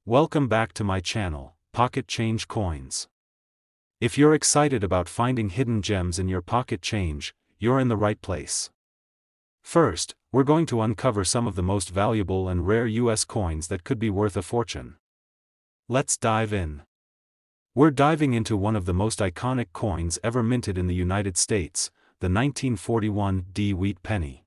Welcome back to my channel, Pocket Change Coins. If you're excited about finding hidden gems in your pocket change, you're in the right place. First, we're going to uncover some of the most valuable and rare US coins that could be worth a fortune. Let's dive in. We're diving into one of the most iconic coins ever minted in the United States, the 1941 VDB Wheat Penny.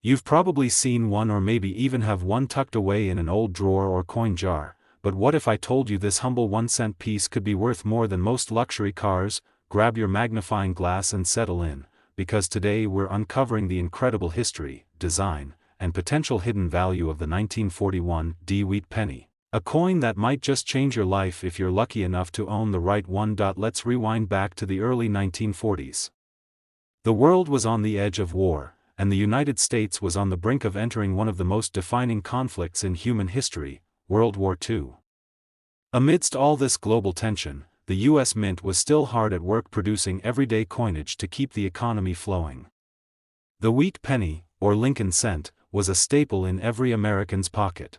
You've probably seen one or maybe even have one tucked away in an old drawer or coin jar, but what if I told you this humble 1-cent piece could be worth more than most luxury cars? Grab your magnifying glass and settle in, because today we're uncovering the incredible history, design, and potential hidden value of the 1941 VDB Wheat Penny, a coin that might just change your life if you're lucky enough to own the right one. Let's rewind back to the early 1940s. The world was on the edge of war, and the United States was on the brink of entering one of the most defining conflicts in human history, World War II. Amidst all this global tension, the U.S. Mint was still hard at work producing everyday coinage to keep the economy flowing. The wheat penny, or Lincoln cent, was a staple in every American's pocket.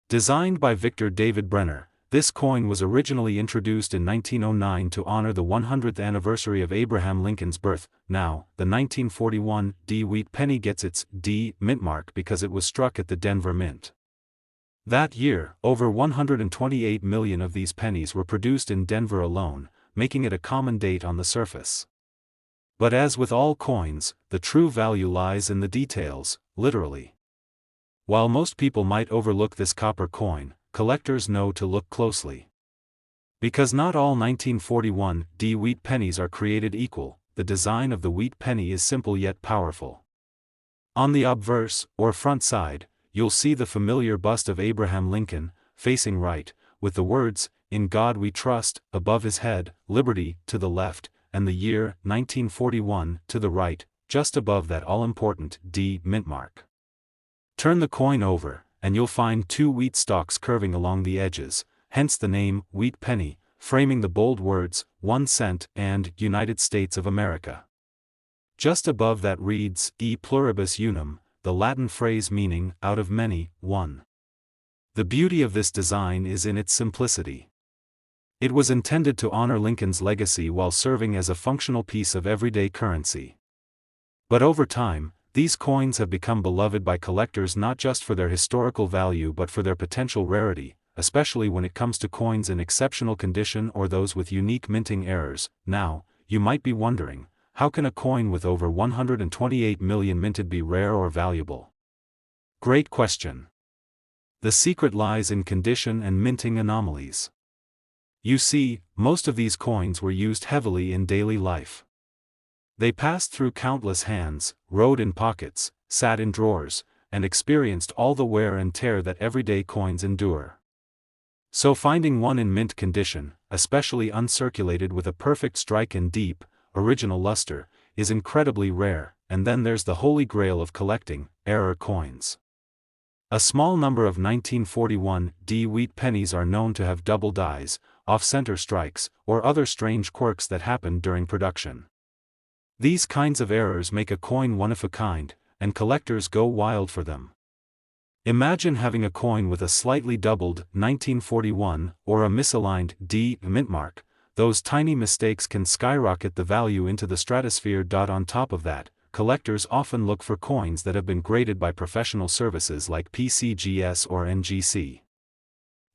Designed by Victor David Brenner, this coin was originally introduced in 1909 to honor the 100th anniversary of Abraham Lincoln's birth. Now, the 1941 VDB Wheat Penny gets its D mint mark because it was struck at the Denver Mint. That year, over 128 million of these pennies were produced in Denver alone, making it a common date on the surface. But as with all coins, the true value lies in the details, literally. While most people might overlook this copper coin, collectors know to look closely. Because not all 1941 VDB Wheat Pennies are created equal, the design of the wheat penny is simple yet powerful. On the obverse, or front side, you'll see the familiar bust of Abraham Lincoln, facing right, with the words, "In God We Trust," above his head, "Liberty," to the left, and the year, 1941, to the right, just above that all-important D mint mark. Turn the coin over, and you'll find two wheat stalks curving along the edges, hence the name, Wheat Penny, framing the bold words, 1 cent and United States of America. Just above that reads, E pluribus unum, the Latin phrase meaning, out of many, one. The beauty of this design is in its simplicity. It was intended to honor Lincoln's legacy while serving as a functional piece of everyday currency. But over time, these coins have become beloved by collectors not just for their historical value but for their potential rarity, especially when it comes to coins in exceptional condition or those with unique minting errors. Now, you might be wondering, how can a coin with over 128 million minted be rare or valuable? Great question. The secret lies in condition and minting anomalies. You see, most of these coins were used heavily in daily life. They passed through countless hands, rode in pockets, sat in drawers, and experienced all the wear and tear that everyday coins endure. So finding one in mint condition, especially uncirculated with a perfect strike and deep, original luster, is incredibly rare. And then there's the holy grail of collecting, error coins. A small number of 1941 VDB Wheat Pennies are known to have double dies, off-center strikes, or other strange quirks that happened during production. These kinds of errors make a coin one of a kind, and collectors go wild for them. Imagine having a coin with a slightly doubled 1941 or a misaligned D mint mark. Those tiny mistakes can skyrocket the value into the stratosphere. On top of that, collectors often look for coins that have been graded by professional services like PCGS or NGC.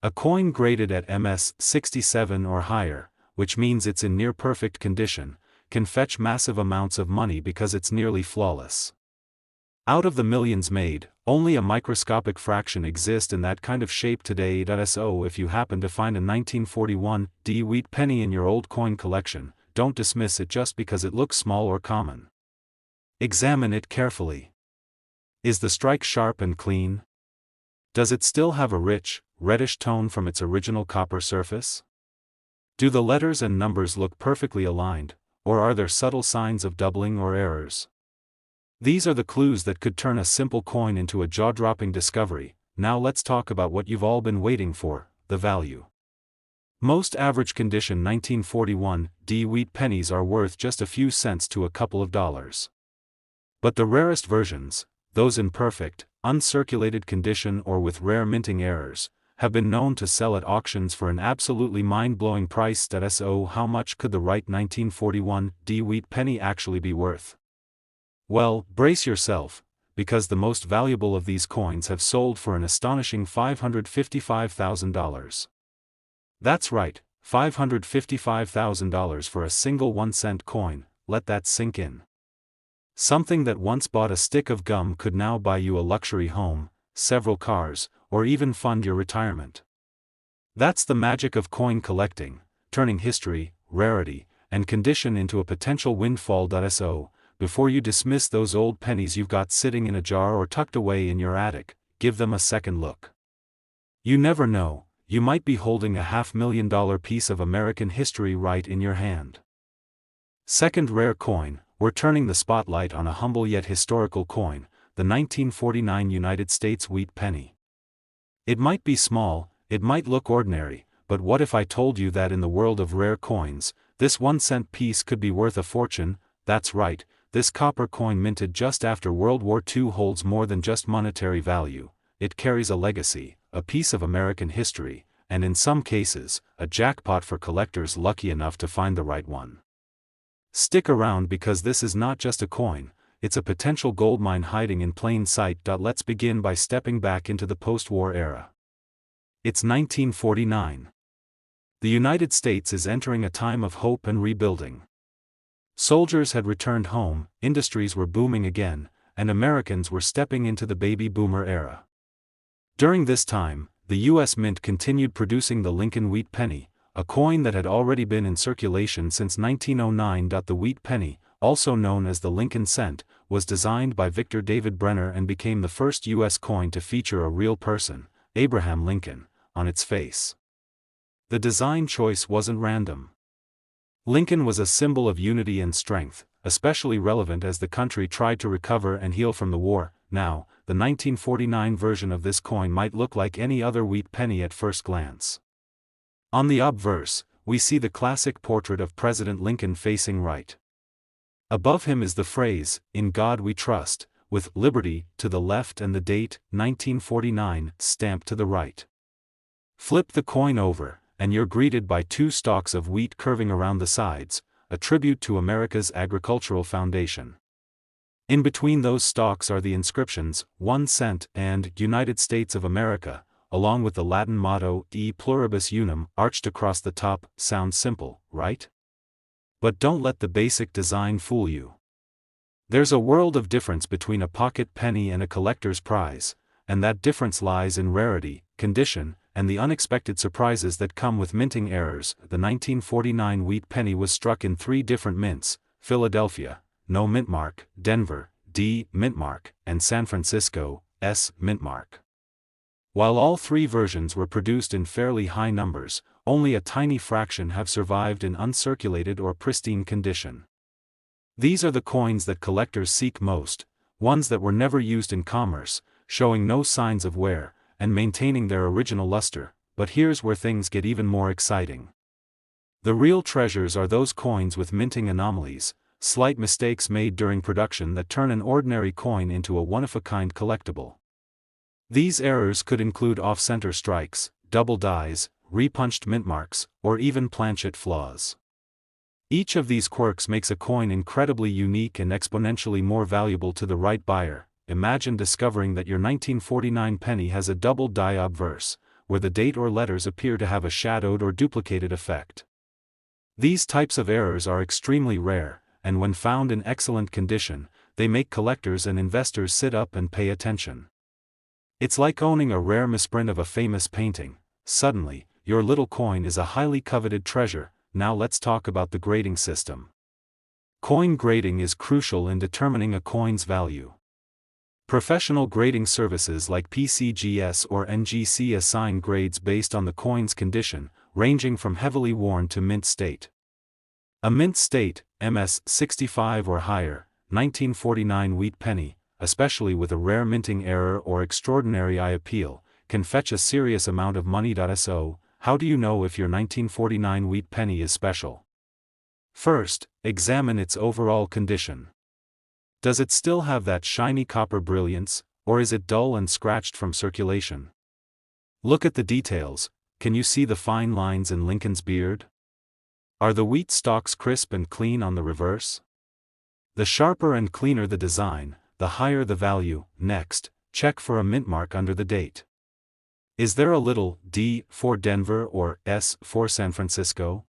A coin graded at MS 67 or higher, which means it's in near perfect condition, can fetch massive amounts of money because it's nearly flawless. Out of the millions made, only a microscopic fraction exist in that kind of shape today. So if you happen to find a 1941 VDB Wheat Penny in your old coin collection, don't dismiss it just because it looks small or common. Examine it carefully. Is the strike sharp and clean? Does it still have a rich, reddish tone from its original copper surface? Do the letters and numbers look perfectly aligned, or are there subtle signs of doubling or errors? These are the clues that could turn a simple coin into a jaw-dropping discovery. Now let's talk about what you've all been waiting for, the value. Most average condition 1941 VDB Wheat Pennies are worth just a few cents to a couple of dollars. But the rarest versions, those in perfect, uncirculated condition or with rare minting errors, have been known to sell at auctions for an absolutely mind-blowing price. So how much could the right 1941 VDB Wheat Penny actually be worth? Well, brace yourself, because the most valuable of these coins have sold for an astonishing $555,000. That's right, $555,000 for a single 1-cent coin. Let that sink in. Something that once bought a stick of gum could now buy you a luxury home, several cars, or even fund your retirement. That's the magic of coin collecting, turning history, rarity, and condition into a potential windfall. So, before you dismiss those old pennies you've got sitting in a jar or tucked away in your attic, give them a second look. You never know, you might be holding a $500,000 piece of American history right in your hand. Second rare coin, we're turning the spotlight on a humble yet historical coin, the 1949 United States Wheat Penny. It might be small, it might look ordinary, but what if I told you that in the world of rare coins, this 1-cent piece could be worth a fortune? That's right, this copper coin minted just after World War II holds more than just monetary value. It carries a legacy, a piece of American history, and in some cases, a jackpot for collectors lucky enough to find the right one. Stick around because this is not just a coin, it's a potential goldmine hiding in plain sight. Let's begin by stepping back into the post-war era. It's 1949. The United States is entering a time of hope and rebuilding. Soldiers had returned home, industries were booming again, and Americans were stepping into the baby boomer era. During this time, the U.S. Mint continued producing the Lincoln Wheat Penny, a coin that had already been in circulation since 1909. The Wheat Penny, also known as the Lincoln Cent, was designed by Victor David Brenner and became the first U.S. coin to feature a real person, Abraham Lincoln, on its face. The design choice wasn't random. Lincoln was a symbol of unity and strength, especially relevant as the country tried to recover and heal from the war. Now, the 1949 version of this coin might look like any other wheat penny at first glance. On the obverse, we see the classic portrait of President Lincoln facing right. Above him is the phrase, "In God We Trust," with "Liberty" to the left and the date, 1949, stamped to the right. Flip the coin over, and you're greeted by two stalks of wheat curving around the sides, a tribute to America's agricultural foundation. In between those stalks are the inscriptions, 1 cent and United States of America, along with the Latin motto, E pluribus unum, arched across the top. Sounds simple, right? But don't let the basic design fool you. There's a world of difference between a pocket penny and a collector's prize, and that difference lies in rarity, condition, and the unexpected surprises that come with minting errors. The 1949 Wheat Penny was struck in 3 different mints: Philadelphia, No mint mark; Denver, D mint mark; and San Francisco, S mint mark. While all 3 versions were produced in fairly high numbers, only a tiny fraction have survived in uncirculated or pristine condition. These are the coins that collectors seek most, ones that were never used in commerce, showing no signs of wear, and maintaining their original luster. But here's where things get even more exciting. The real treasures are those coins with minting anomalies, slight mistakes made during production that turn an ordinary coin into a one-of-a-kind collectible. These errors could include off-center strikes, double dies, repunched mint marks, or even planchet flaws. Each of these quirks makes a coin incredibly unique and exponentially more valuable to the right buyer. Imagine discovering that your 1949 penny has a double die obverse, where the date or letters appear to have a shadowed or duplicated effect. These types of errors are extremely rare, and when found in excellent condition, they make collectors and investors sit up and pay attention. It's like owning a rare misprint of a famous painting. Suddenly, your little coin is a highly coveted treasure. Now let's talk about the grading system. Coin grading is crucial in determining a coin's value. Professional grading services like PCGS or NGC assign grades based on the coin's condition, ranging from heavily worn to mint state. A mint state, MS 65 or higher, 1949 Wheat Penny, especially with a rare minting error or extraordinary eye appeal, can fetch a serious amount of money. So, how do you know if your 1949 Wheat Penny is special? First, examine its overall condition. Does it still have that shiny copper brilliance, or is it dull and scratched from circulation? Look at the details. Can you see the fine lines in Lincoln's beard? Are the wheat stalks crisp and clean on the reverse? The sharper and cleaner the design, the higher the value. Next, check for a mint mark under the date. Is there a little D for Denver or S for San Francisco?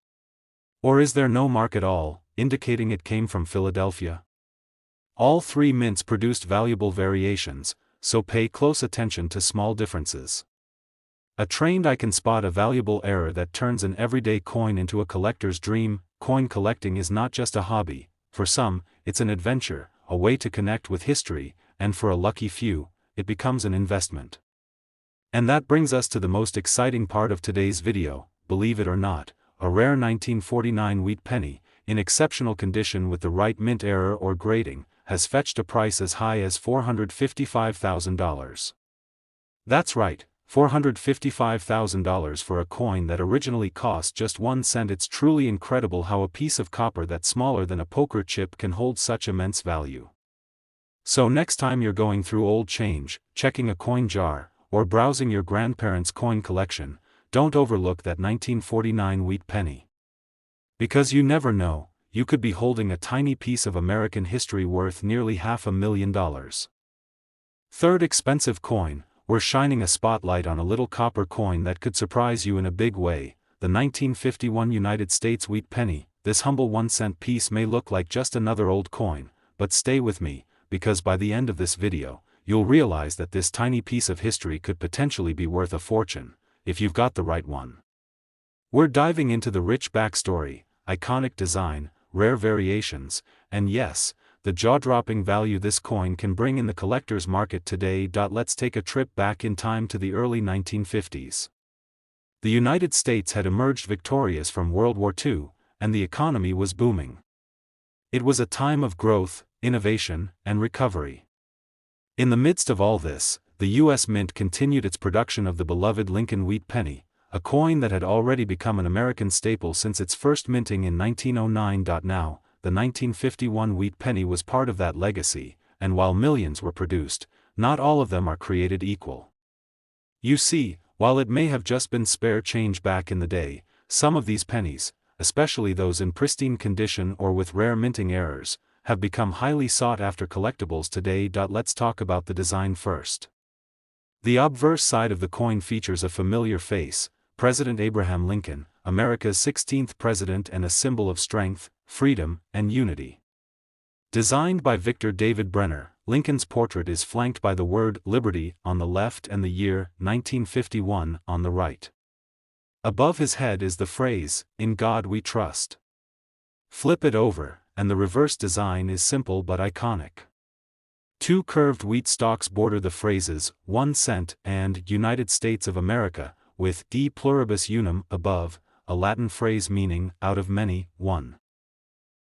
Or is there no mark at all, indicating it came from Philadelphia? All three mints produced valuable variations, so pay close attention to small differences. A trained eye can spot a valuable error that turns an everyday coin into a collector's dream. Coin collecting is not just a hobby. For some, it's an adventure, a way to connect with history, and for a lucky few, it becomes an investment. And that brings us to the most exciting part of today's video. Believe it or not, a rare 1949 wheat penny, in exceptional condition with the right mint error or grading, has fetched a price as high as $455,000. That's right, $455,000 for a coin that originally cost just 1 cent. It's truly incredible how a piece of copper that's smaller than a poker chip can hold such immense value. So next time you're going through old change, checking a coin jar, or browsing your grandparents' coin collection, don't overlook that 1949 wheat penny. Because you never know, you could be holding a tiny piece of American history worth nearly $500,000. Third expensive coin. We're shining a spotlight on a little copper coin that could surprise you in a big way, the 1951 United States wheat penny. This humble 1-cent piece may look like just another old coin, but stay with me, because by the end of this video, you'll realize that this tiny piece of history could potentially be worth a fortune, if you've got the right one. We're diving into the rich backstory, iconic design, rare variations, and yes, the jaw-dropping value this coin can bring in the collector's market today. Let's take a trip back in time to the early 1950s. The United States had emerged victorious from World War II, and the economy was booming. It was a time of growth, innovation, and recovery. In the midst of all this, the U.S. Mint continued its production of the beloved Lincoln wheat penny, a coin that had already become an American staple since its first minting in 1909. Now, the 1951 wheat penny was part of that legacy, and while millions were produced, not all of them are created equal. You see, while it may have just been spare change back in the day, some of these pennies, especially those in pristine condition or with rare minting errors, have become highly sought-after collectibles today. Let's talk about the design first. The obverse side of the coin features a familiar face, President Abraham Lincoln, America's 16th president and a symbol of strength, freedom, and unity. Designed by Victor David Brenner, Lincoln's portrait is flanked by the word "Liberty" on the left and the year 1951 on the right. Above his head is the phrase, "In God We Trust." Flip it over, and the reverse design is simple but iconic. Two curved wheat stalks border the phrases, 1 cent and United States of America, with De pluribus unum above, a Latin phrase meaning, out of many, one.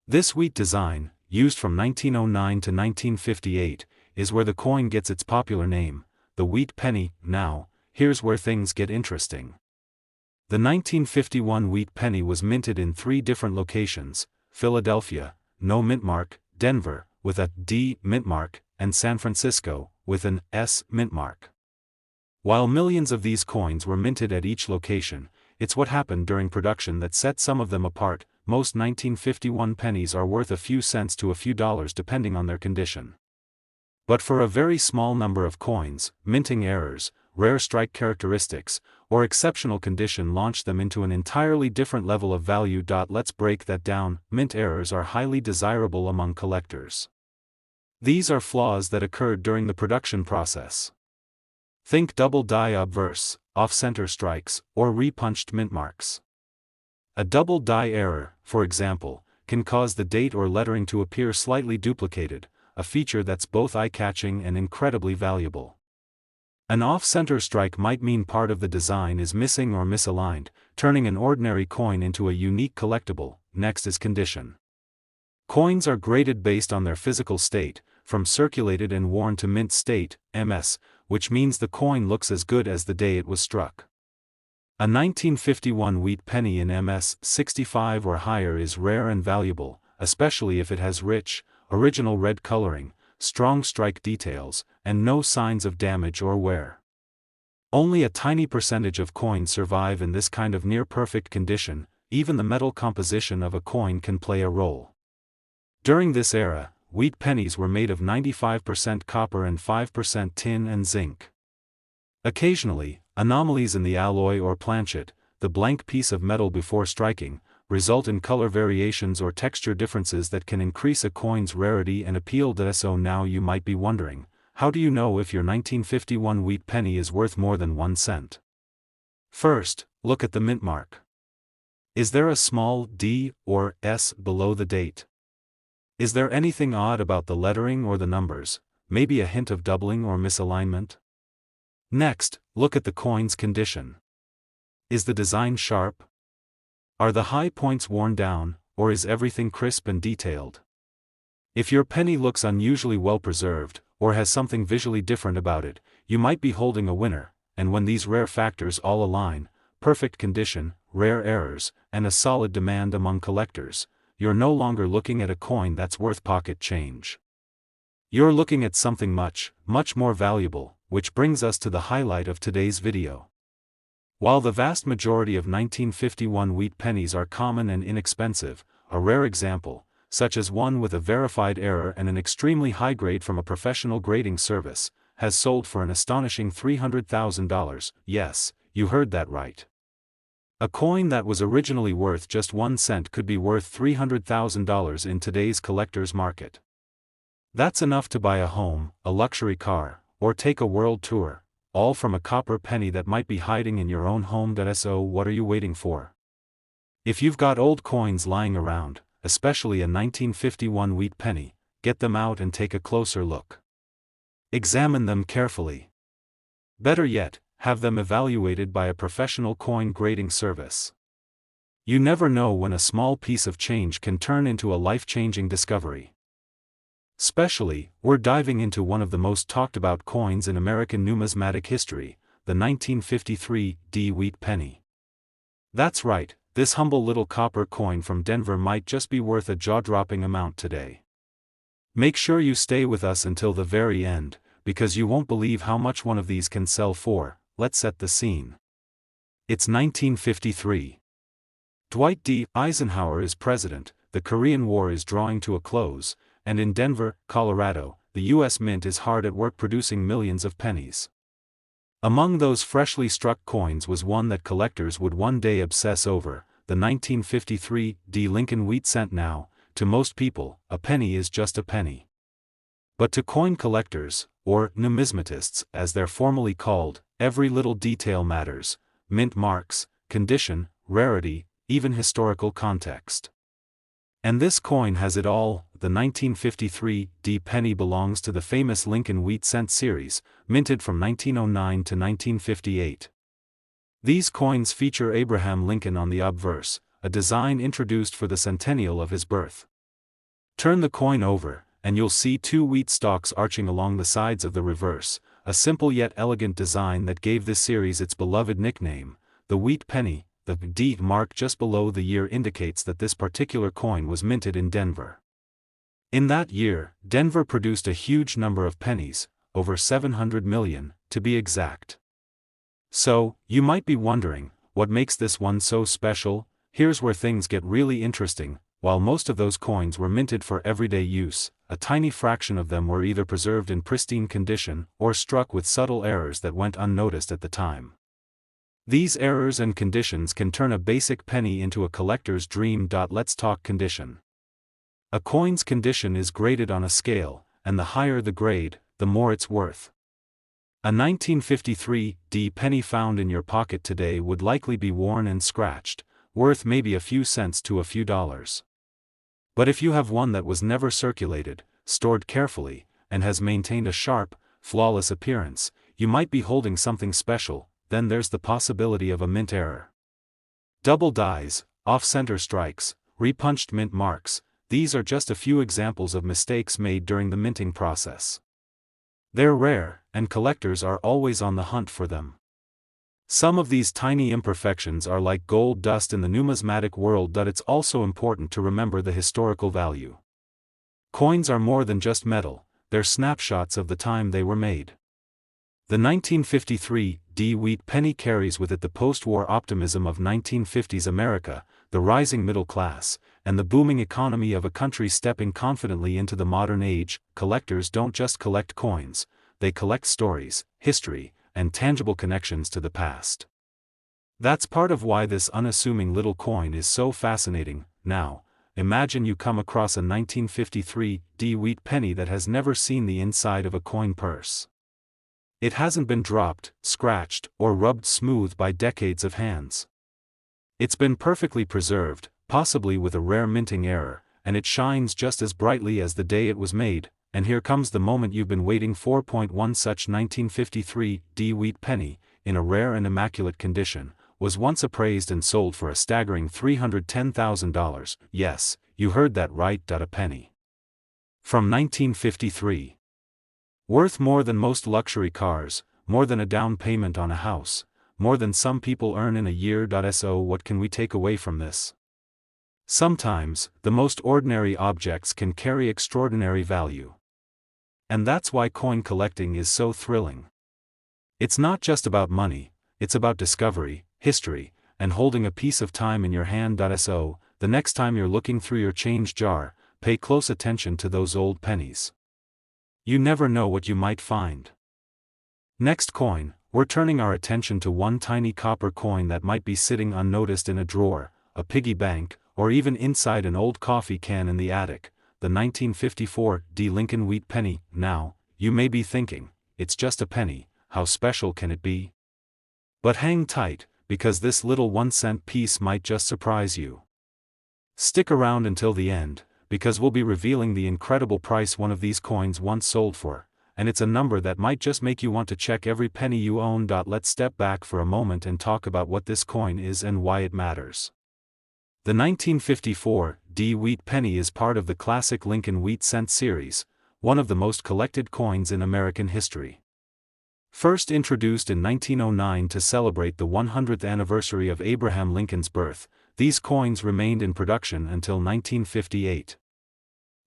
This wheat design, used from 1909 to 1958, is where the coin gets its popular name, the wheat penny. Now, here's where things get interesting. The 1951 wheat penny was minted in 3 different locations: Philadelphia, no mint mark; Denver, with a D mint mark; and San Francisco, with an S mint mark. While millions of these coins were minted at each location, it's what happened during production that set some of them apart. Most 1951 pennies are worth a few cents to a few dollars depending on their condition. But for a very small number of coins, minting errors, rare strike characteristics, or exceptional condition launch them into an entirely different level of value. Let's break that down. Mint errors are highly desirable among collectors. These are flaws that occurred during the production process. Think double die obverse, off-center strikes, or repunched mint marks. A double die error, for example, can cause the date or lettering to appear slightly duplicated, a feature that's both eye-catching and incredibly valuable. An off-center strike might mean part of the design is missing or misaligned, turning an ordinary coin into a unique collectible. Next is condition. Coins are graded based on their physical state, from circulated and worn to mint state, MS, which means the coin looks as good as the day it was struck. A 1951 wheat penny in MS 65 or higher is rare and valuable, especially if it has rich, original red coloring, strong strike details, and no signs of damage or wear. Only a tiny percentage of coins survive in this kind of near-perfect condition. Even the metal composition of a coin can play a role. During this era, wheat pennies were made of 95% copper and 5% tin and zinc. Occasionally, anomalies in the alloy or planchet, the blank piece of metal before striking, result in color variations or texture differences that can increase a coin's rarity and appeal. So now you might be wondering, how do you know if your 1951 wheat penny is worth more than 1 cent? First, look at the mint mark. Is there a small d or s below the date? Is there anything odd about the lettering or the numbers, maybe a hint of doubling or misalignment? Next, look at the coin's condition. Is the design sharp? Are the high points worn down, or is everything crisp and detailed? If your penny looks unusually well preserved, or has something visually different about it, you might be holding a winner. And when these rare factors all align, perfect condition, rare errors, and a solid demand among collectors, you're no longer looking at a coin that's worth pocket change. You're looking at something much, much more valuable, which brings us to the highlight of today's video. While the vast majority of 1951 wheat pennies are common and inexpensive, a rare example, such as one with a verified error and an extremely high grade from a professional grading service, has sold for an astonishing $300,000. Yes, you heard that right. A coin that was originally worth just 1 cent could be worth $300,000 in today's collector's market. That's enough to buy a home, a luxury car, or take a world tour, all from a copper penny that might be hiding in your own home. So what are you waiting for? If you've got old coins lying around, especially a 1951 wheat penny, get them out and take a closer look. Examine them carefully. Better yet, have them evaluated by a professional coin grading service. You never know when a small piece of change can turn into a life-changing discovery. Especially, we're diving into one of the most talked about coins in American numismatic history, the 1953 VDB Wheat Penny. That's right, this humble little copper coin from Denver might just be worth a jaw-dropping amount today. Make sure you stay with us until the very end, because you won't believe how much one of these can sell for. Let's set the scene. It's 1953. Dwight D. Eisenhower is president, the Korean War is drawing to a close, and in Denver, Colorado, the U.S. Mint is hard at work producing millions of pennies. Among those freshly struck coins was one that collectors would one day obsess over, the 1953 VDB Lincoln Wheat Cent. Now, to most people, a penny is just a penny. But to coin collectors, or numismatists as they're formally called, every little detail matters: mint marks, condition, rarity, even historical context. And this coin has it all. The 1953 VDB penny belongs to the famous Lincoln Wheat Cent series, minted from 1909 to 1958. These coins feature Abraham Lincoln on the obverse, a design introduced for the centennial of his birth. Turn the coin over, and you'll see 2 wheat stalks arching along the sides of the reverse, a simple yet elegant design that gave this series its beloved nickname, the Wheat Penny. The VDB mark just below the year indicates that this particular coin was minted in Denver. In that year, Denver produced a huge number of pennies, over 700 million, to be exact. So, you might be wondering, what makes this one so special? Here's where things get really interesting. While most of those coins were minted for everyday use, a tiny fraction of them were either preserved in pristine condition or struck with subtle errors that went unnoticed at the time. These errors and conditions can turn a basic penny into a collector's dream. Let's talk condition. A coin's condition is graded on a scale, and the higher the grade, the more it's worth. A 1953 VDB penny found in your pocket today would likely be worn and scratched, worth maybe a few cents to a few dollars. But if you have one that was never circulated, stored carefully, and has maintained a sharp, flawless appearance, you might be holding something special. Then there's the possibility of a mint error. Double dies, off-center strikes, repunched mint marks, these are just a few examples of mistakes made during the minting process. They're rare, and collectors are always on the hunt for them. Some of these tiny imperfections are like gold dust in the numismatic world. It's also important to remember the historical value. Coins are more than just metal, they're snapshots of the time they were made. The 1953 VDB Wheat Penny carries with it the post-war optimism of 1950s America, the rising middle class, and the booming economy of a country stepping confidently into the modern age. Collectors don't just collect coins, they collect stories, history, and tangible connections to the past. That's part of why this unassuming little coin is so fascinating. Now, imagine you come across a 1953 VDB Wheat Penny that has never seen the inside of a coin purse. It hasn't been dropped, scratched, or rubbed smooth by decades of hands. It's been perfectly preserved, possibly with a rare minting error, and it shines just as brightly as the day it was made. And here comes the moment you've been waiting for. One such 1953 VDB Wheat Penny, in a rare and immaculate condition, was once appraised and sold for a staggering $310,000. Yes, you heard that right. A penny. From 1953. Worth more than most luxury cars, more than a down payment on a house, more than some people earn in a year. So what can we take away from this? Sometimes, the most ordinary objects can carry extraordinary value. And that's why coin collecting is so thrilling. It's not just about money, it's about discovery, history, and holding a piece of time in your hand. So, the next time you're looking through your change jar, pay close attention to those old pennies. You never know what you might find. Next coin, we're turning our attention to one tiny copper coin that might be sitting unnoticed in a drawer, a piggy bank, or even inside an old coffee can in the attic, the 1954 VDB Lincoln Wheat Penny. Now, you may be thinking, it's just a penny, how special can it be? But hang tight, because this little 1-cent piece might just surprise you. Stick around until the end, because we'll be revealing the incredible price one of these coins once sold for, and it's a number that might just make you want to check every penny you own. Let's step back for a moment and talk about what this coin is and why it matters. The 1954 VDB Wheat Penny is part of the classic Lincoln Wheat Cent series, one of the most collected coins in American history. First introduced in 1909 to celebrate the 100th anniversary of Abraham Lincoln's birth, these coins remained in production until 1958.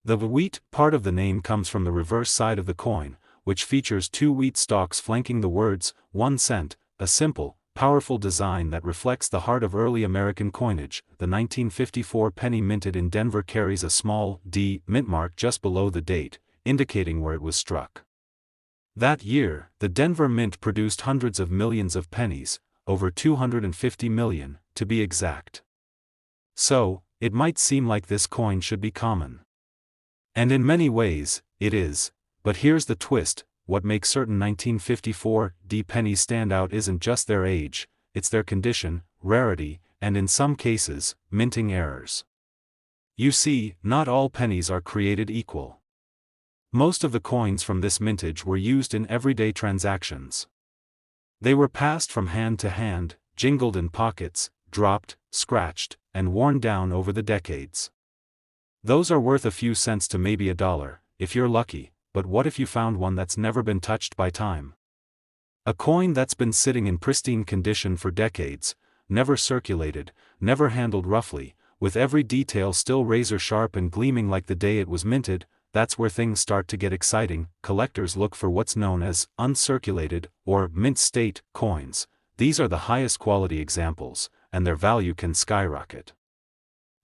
The wheat part of the name comes from the reverse side of the coin, which features 2 wheat stalks flanking the words, 1 cent, a simple, powerful design that reflects the heart of early American coinage. The 1954 penny minted in Denver carries a small D mint mark just below the date, indicating where it was struck. That year, the Denver Mint produced hundreds of millions of pennies, over 250 million, to be exact. So, it might seem like this coin should be common. And in many ways, it is, but here's the twist: what makes certain 1954 VDB pennies stand out isn't just their age, it's their condition, rarity, and in some cases, minting errors. You see, not all pennies are created equal. Most of the coins from this mintage were used in everyday transactions. They were passed from hand to hand, jingled in pockets, dropped, scratched, and worn down over the decades. Those are worth a few cents to maybe $1, if you're lucky, but what if you found one that's never been touched by time? A coin that's been sitting in pristine condition for decades, never circulated, never handled roughly, with every detail still razor sharp and gleaming like the day it was minted. That's where things start to get exciting. Collectors look for what's known as uncirculated, or mint state, coins. These are the highest quality examples, and their value can skyrocket.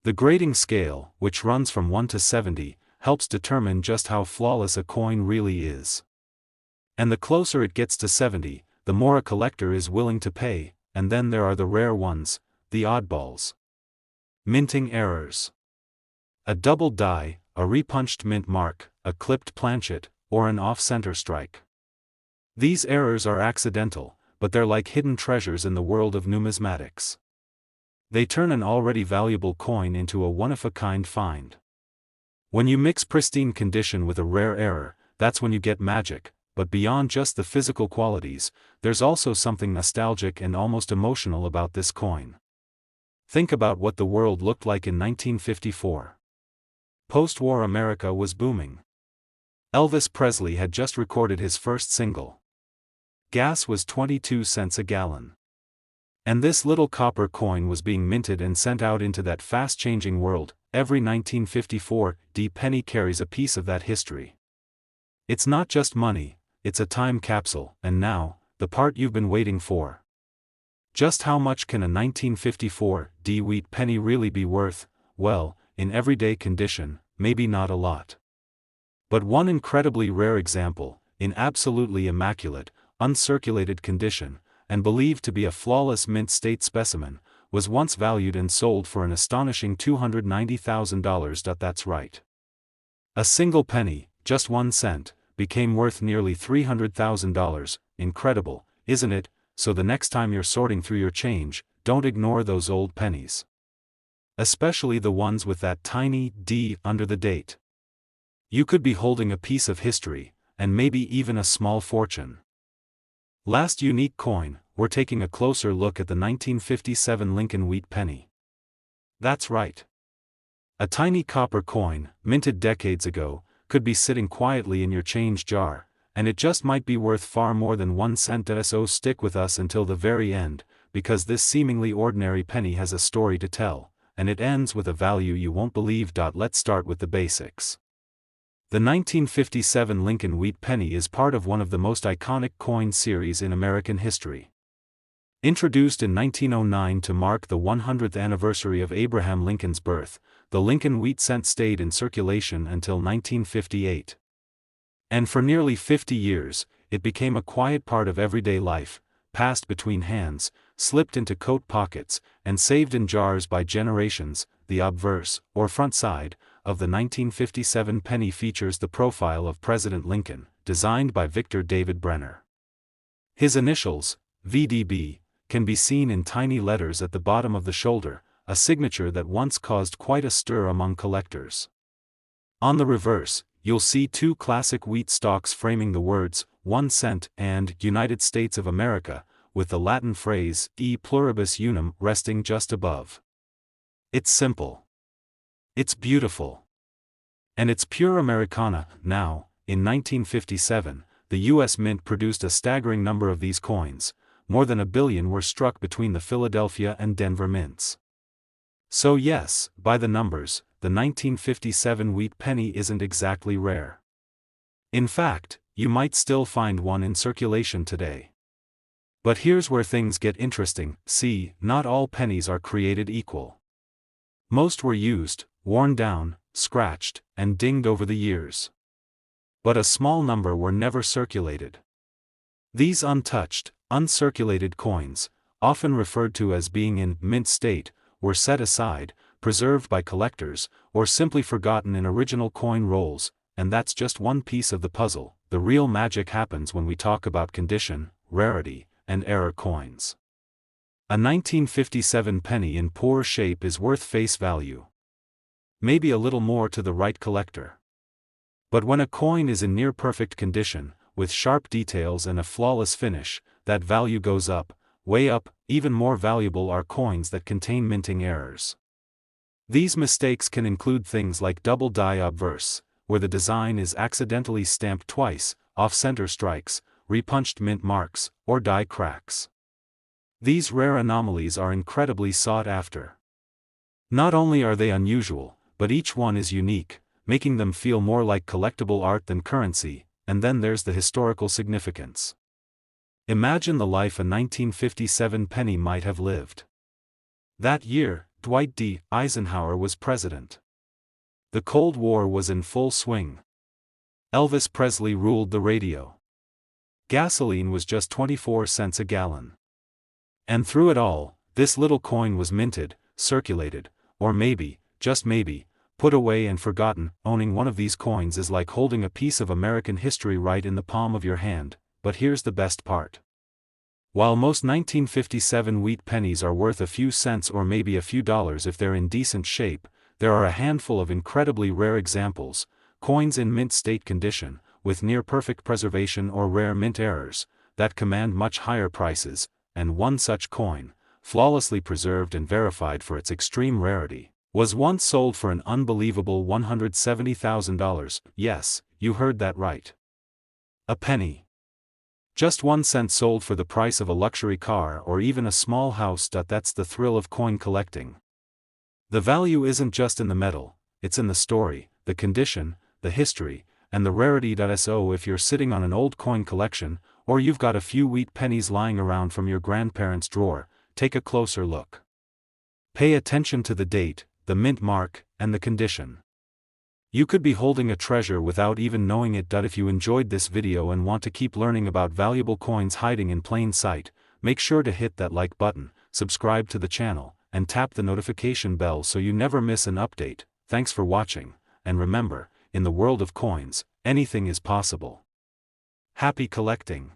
The grading scale, which runs from 1 to 70, helps determine just how flawless a coin really is. And the closer it gets to 70, the more a collector is willing to pay. And then there are the rare ones, the oddballs. Minting errors. A double die, a repunched mint mark, a clipped planchet, or an off-center strike. These errors are accidental, but they're like hidden treasures in the world of numismatics. They turn an already valuable coin into a one-of-a-kind find. When you mix pristine condition with a rare error, that's when you get magic. But beyond just the physical qualities, there's also something nostalgic and almost emotional about this coin. Think about what the world looked like in 1954. Post-war America was booming. Elvis Presley had just recorded his first single. Gas was 22 cents a gallon. And this little copper coin was being minted and sent out into that fast-changing world. Every 1954 VDB penny carries a piece of that history. It's not just money, it's a time capsule. And now, the part you've been waiting for. Just how much can a 1954 VDB Wheat Penny really be worth? Well, in everyday condition, maybe not a lot. But one incredibly rare example, in absolutely immaculate, uncirculated condition, and believed to be a flawless mint state specimen, was once valued and sold for an astonishing $290,000. That's right. A single penny, just 1 cent, became worth nearly $300,000, incredible, isn't it? So the next time you're sorting through your change, don't ignore those old pennies. Especially the ones with that tiny D under the date. You could be holding a piece of history, and maybe even a small fortune. Last unique coin, we're taking a closer look at the 1957 Lincoln Wheat Penny. That's right. A tiny copper coin, minted decades ago, could be sitting quietly in your change jar, and it just might be worth far more than 1 cent. So stick with us until the very end, because this seemingly ordinary penny has a story to tell, and it ends with a value you won't believe. Let's start with the basics. The 1957 Lincoln Wheat Penny is part of one of the most iconic coin series in American history. Introduced in 1909 to mark the 100th anniversary of Abraham Lincoln's birth, the Lincoln Wheat Cent stayed in circulation until 1958. And for nearly 50 years, it became a quiet part of everyday life, passed between hands, slipped into coat pockets, and saved in jars by generations. The obverse, or front side, of the 1957 penny features the profile of President Lincoln, designed by Victor David Brenner. His initials, VDB, can be seen in tiny letters at the bottom of the shoulder, a signature that once caused quite a stir among collectors. On the reverse, you'll see 2 classic wheat stalks framing the words, 1 cent and United States of America, with the Latin phrase, e pluribus unum, resting just above. It's simple. It's beautiful. And it's pure Americana. Now, in 1957, the U.S. Mint produced a staggering number of these coins. More than 1 billion were struck between the Philadelphia and Denver mints. So yes, by the numbers, the 1957 Wheat Penny isn't exactly rare. In fact, you might still find one in circulation today. But here's where things get interesting. See, not all pennies are created equal. Most were used, worn down, scratched, and dinged over the years. But a small number were never circulated. These untouched, uncirculated coins, often referred to as being in mint state, were set aside, preserved by collectors, or simply forgotten in original coin rolls, and that's just one piece of the puzzle. The real magic happens when we talk about condition, rarity, and error coins. A 1957 penny in poor shape is worth face value. Maybe a little more to the right collector. But when a coin is in near-perfect condition, with sharp details and a flawless finish, that value goes up, way up. Even more valuable are coins that contain minting errors. These mistakes can include things like double die obverse, where the design is accidentally stamped twice, off-center strikes, repunched mint marks, or die cracks. These rare anomalies are incredibly sought after. Not only are they unusual, but each one is unique, making them feel more like collectible art than currency. And then there's the historical significance. Imagine the life a 1957 penny might have lived. That year, Dwight D. Eisenhower was president. The Cold War was in full swing. Elvis Presley ruled the radio. Gasoline was just 24 cents a gallon. And through it all, this little coin was minted, circulated, or maybe, just maybe, put away and forgotten. Owning one of these coins is like holding a piece of American history right in the palm of your hand. But here's the best part. While most 1957 wheat pennies are worth a few cents or maybe a few dollars if they're in decent shape, there are a handful of incredibly rare examples, coins in mint state condition, with near-perfect preservation or rare mint errors, that command much higher prices, and one such coin, flawlessly preserved and verified for its extreme rarity, was once sold for an unbelievable $170,000. Yes, you heard that right. A penny. Just 1 cent sold for the price of a luxury car or even a small house. That's the thrill of coin collecting. The value isn't just in the metal, it's in the story, the condition, the history, and the rarity. So if you're sitting on an old coin collection, Or you've got a few wheat pennies lying around from your grandparents' drawer, take a closer look. Pay attention to the date, the mint mark, and the condition. You could be holding a treasure without even knowing it. If you enjoyed this video and want to keep learning about valuable coins hiding in plain sight, make sure to hit that like button, subscribe to the channel, and tap the notification bell so you never miss an update. Thanks for watching, and remember, in the world of coins, anything is possible. Happy collecting!